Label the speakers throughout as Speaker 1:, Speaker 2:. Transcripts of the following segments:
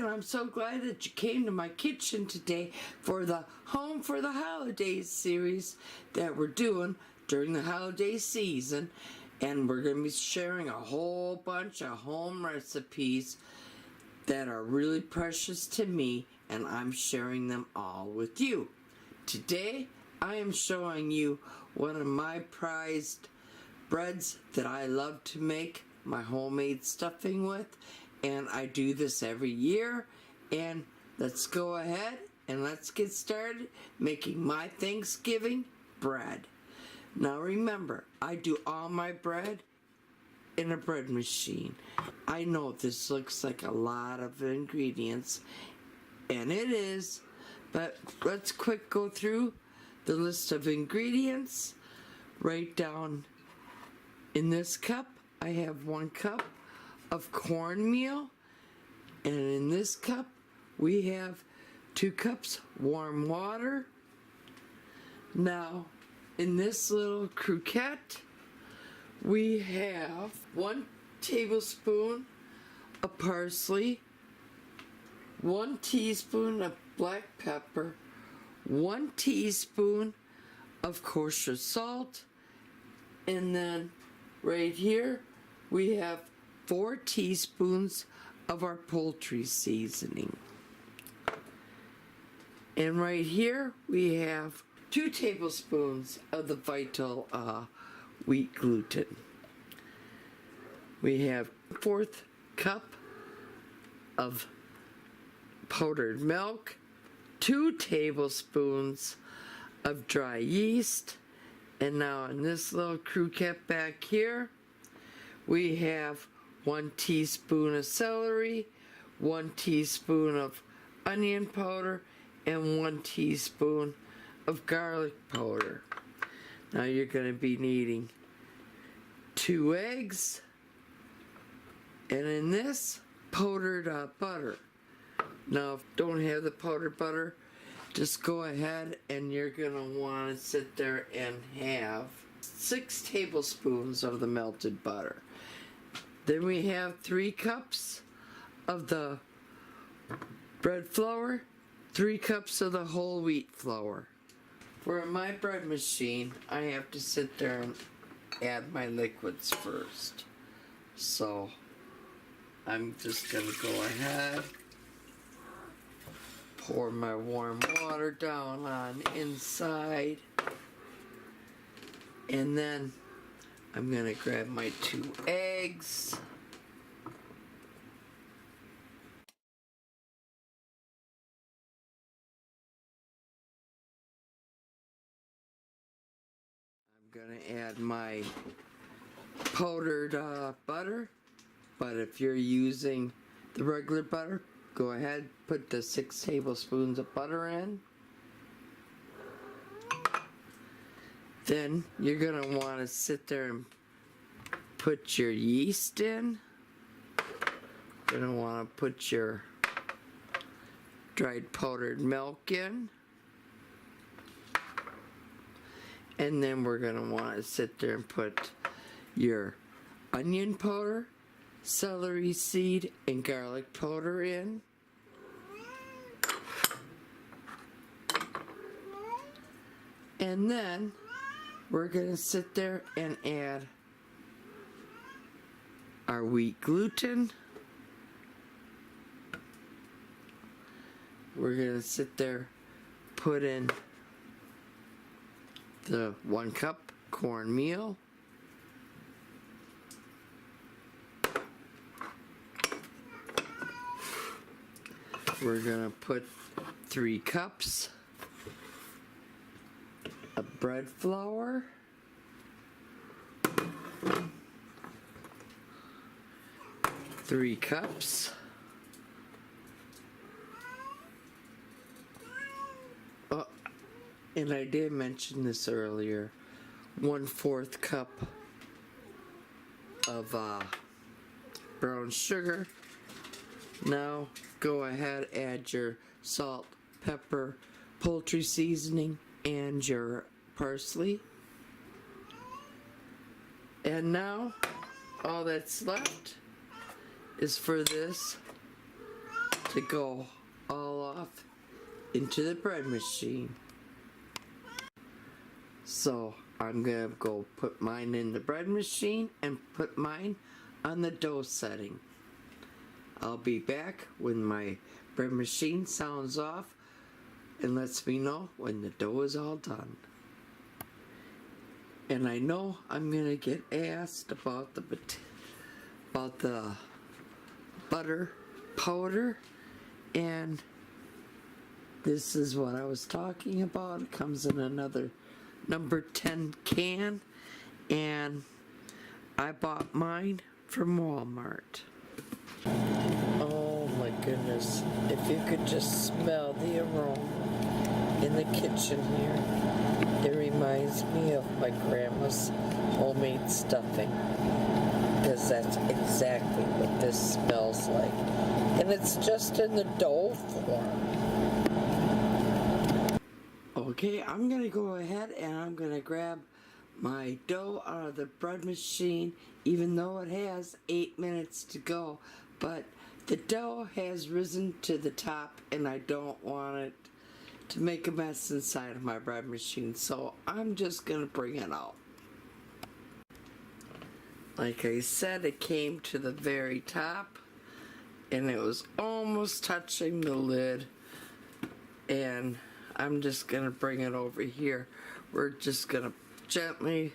Speaker 1: and I'm so glad that you came to my kitchen today for the Home for the Holidays series that we're doing during the holiday season. And we're going to be sharing a whole bunch of home recipes that are really precious to me, and I'm sharing them all with you. Today, I am showing you one of my prized breads that I love to make my homemade stuffing with, and I do this every year. And let's go ahead and let's get started making my Thanksgiving bread. Now remember, I do all my bread in a bread machine. I know this looks like a lot of ingredients, and it is, but let's quick go through the list of ingredients. Right down in this cup, I have 1 cup of cornmeal, and in this cup we have 2 cups warm water. Now in this little croquette we have 1 tablespoon of parsley, 1 teaspoon of black pepper, 1 teaspoon of kosher salt, and then right here we have 4 teaspoons of our poultry seasoning. And right here we have 2 tablespoons of the vital wheat gluten. We have 1/4 cup of powdered milk, 2 tablespoons of dry yeast, and now in this little croquette back here we have 1 teaspoon of celery, 1 teaspoon of onion powder, and 1 teaspoon of garlic powder. Now you're going to be needing 2 eggs, and in this powdered butter. Now if you don't have the powdered butter, just go ahead and you're going to want to sit there and have 6 tablespoons of the melted butter. Then we have 3 cups of the bread flour, 3 cups of the whole wheat flour. For my bread machine, I have to sit there and add my liquids first. So I'm just going to go ahead, pour my warm water down on inside, and then I'm going to grab my 2 eggs. I'm going to add my powdered butter, but if you're using the regular butter, go ahead, put the 6 tablespoons of butter in. Then you're going to want to sit there and put your yeast in. You're going to want to put your dried powdered milk in. And then we're going to want to sit there and put your onion powder, celery seed, and garlic powder in. And then we're going to sit there and add our wheat gluten. We're going to sit there, put in the 1 cup cornmeal. We're going to put 3 cups of bread flour. 3 cups. Oh, and I did mention this earlier. 1/4 cup of brown sugar. Now go ahead, add your salt, pepper, poultry seasoning, and your parsley. And now all that's left is for this to go all off into the bread machine. So I'm gonna go put mine in the bread machine and put mine on the dough setting. I'll be back when my bread machine sounds off and lets me know when the dough is all done. And I know I'm gonna get asked about the butter powder, and this is what I was talking about. It comes in another number 10 can, and I bought mine from Walmart. Oh my goodness, if you could just smell the aroma in the kitchen here. It reminds me of my grandma's homemade stuffing, because that's exactly what this smells like. And it's just in the dough form. Okay, I'm gonna go ahead and I'm gonna grab my dough out of the bread machine, even though it has 8 minutes to go. But the dough has risen to the top and I don't want it to make a mess inside of my bread machine, so I'm just gonna bring it out. Like I said, it came to the very top and it was almost touching the lid, and I'm just gonna bring it over here. We're just gonna gently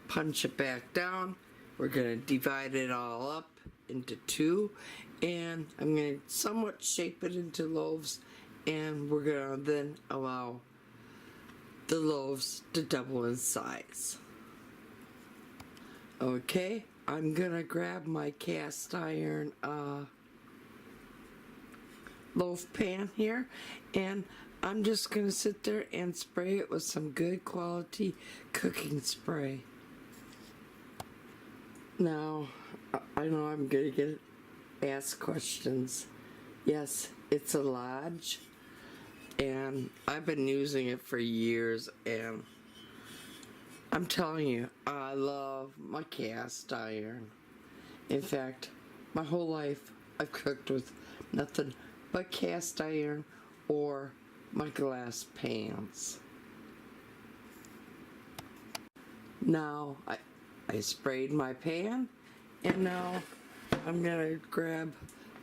Speaker 1: punch it back down. We're gonna divide it all up into two, and I'm gonna somewhat shape it into loaves, and we're gonna then allow the loaves to double in size. Okay, I'm gonna grab my cast iron loaf pan here, and I'm just gonna sit there and spray it with some good quality cooking spray. Now, I know I'm gonna get asked questions. Yes, it's a Lodge, and I've been using it for years, and I'm telling you, I love my cast iron. In fact, my whole life I've cooked with nothing but cast iron or my glass pans. Now, I sprayed my pan, and now I'm gonna grab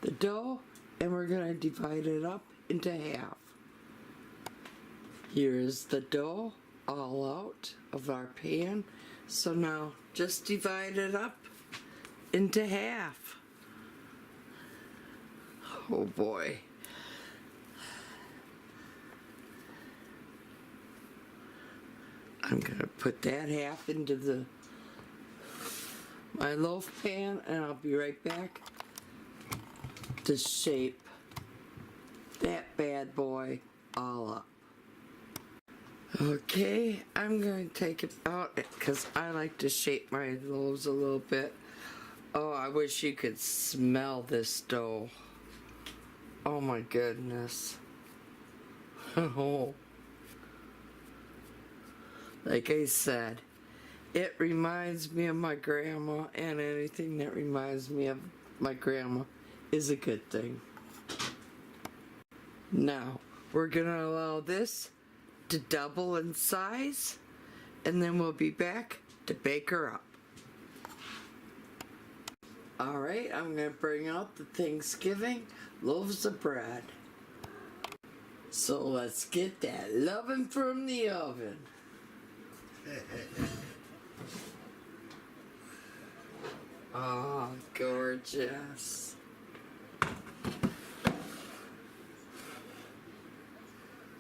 Speaker 1: the dough and we're gonna divide it up into half. Here's the dough all out of our pan, so now just divide it up into half. Oh boy. I'm gonna put that half into my loaf pan, and I'll be right back to shape that bad boy all up. Okay, I'm going to take it out because I like to shape my loaves a little bit. Oh, I wish you could smell this dough. Oh my goodness. Oh. Like I said, it reminds me of my grandma, and anything that reminds me of my grandma is a good thing. Now, we're gonna allow this to double in size, and then we'll be back to bake her up. Alright, I'm gonna bring out the Thanksgiving loaves of bread. So let's get that lovin' from the oven. Oh, gorgeous.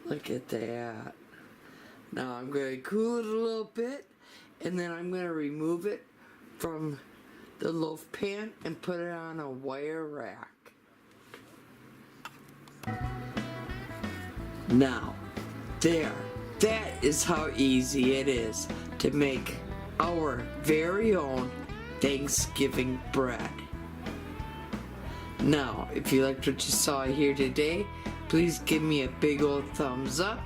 Speaker 1: Look at that. Now I'm going to cool it a little bit, and then I'm going to remove it from the loaf pan and put it on a wire rack. Now, there. That is how easy it is to make our very own Thanksgiving bread. Now, if you liked what you saw here today, please give me a big old thumbs up.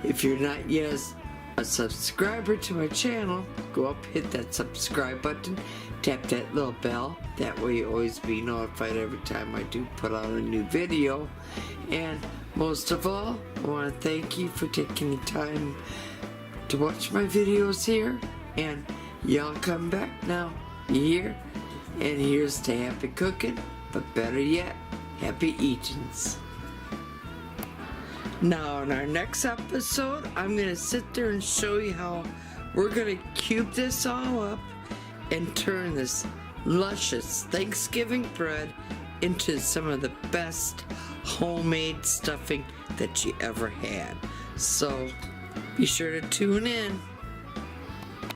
Speaker 1: If you're not yet a subscriber to my channel, go up, hit that subscribe button, tap that little bell. That way you always be notified every time I do put out a new video. And most of all, I want to thank you for taking the time to watch my videos here. And y'all come back now. You hear? And here's to happy cooking, but better yet, happy eatings. Now in our next episode, I'm going to sit there and show you how we're going to cube this all up and turn this luscious Thanksgiving bread into some of the best homemade stuffing that you ever had. So be sure to tune in.